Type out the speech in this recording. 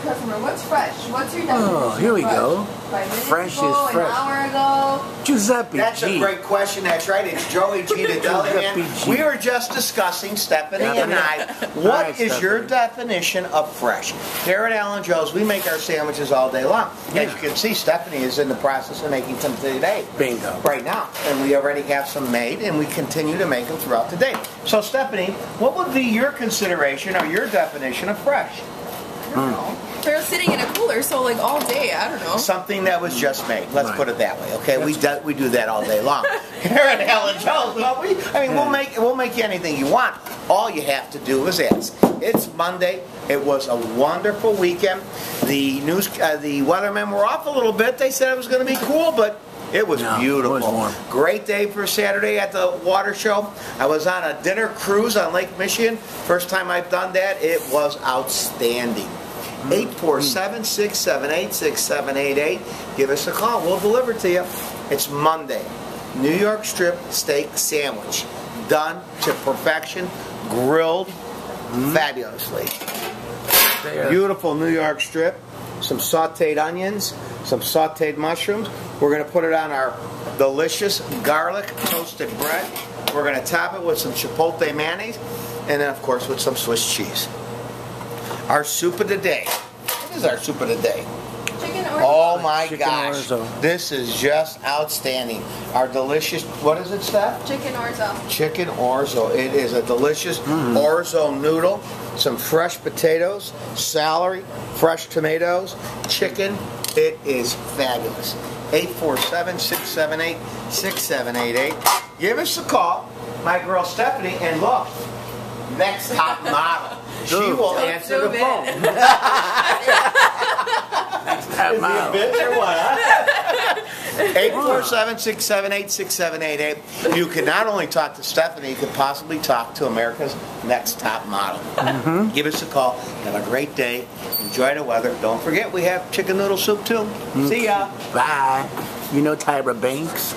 customer, what's fresh? What's your definition? Oh, here we go. 5 minutes Fresh ago, is fresh. An hour ago. Giuseppe That's G. a great question. That's right. It's Joey G. the Deli Man. Giuseppe G. We were just discussing, Stephanie and I, what is your definition of fresh? Here at Alan Joe's, we make our sandwiches all day long. As you can see, Stephanie is in the process of making some today. Bingo. Right now. And we already have some made, and we continue to make them throughout the day. So, Stephanie, what would be your consideration or your definition of fresh? I don't know. They're sitting in a cooler, so like all day, I don't know. Something that was just made. Let's Right. put it that way. Okay, we do that all day long. Here at Alan Joe's, we'll make you anything you want. All you have to do is ask. It's Monday. It was a wonderful weekend. The weathermen were off a little bit. They said it was going to be cool, but it was beautiful. It was warm. Great day for Saturday at the water show. I was on a dinner cruise on Lake Michigan. First time I've done that. It was outstanding. 847-678-6788. Give us a call. We'll deliver to you. It's Monday. New York strip steak sandwich. Done to perfection. Grilled fabulously. Beautiful New York strip. Some sauteed onions. Some sauteed mushrooms. We're going to put it on our delicious garlic toasted bread. We're going to top it with some chipotle mayonnaise. And then, of course, with some Swiss cheese. Our soup of the day. What is our soup of the day? Chicken orzo. Oh my Chicken gosh. orzo. This is just outstanding. Our delicious, what is it, Steph? Chicken orzo. Chicken orzo. It is a delicious orzo noodle. Some fresh potatoes, celery, fresh tomatoes, chicken. It is fabulous. 847-678-6788. Give us a call. My girl Stephanie, and look, next top model. She will answer the phone. Is he a bitch or what, huh? 847-678-6788. You can not only talk to Stephanie, you can possibly talk to America's Next Top Model. Give us a call. Have a great day. Enjoy the weather. Don't forget, we have chicken noodle soup, too. See ya. Bye. You know Tyra Banks?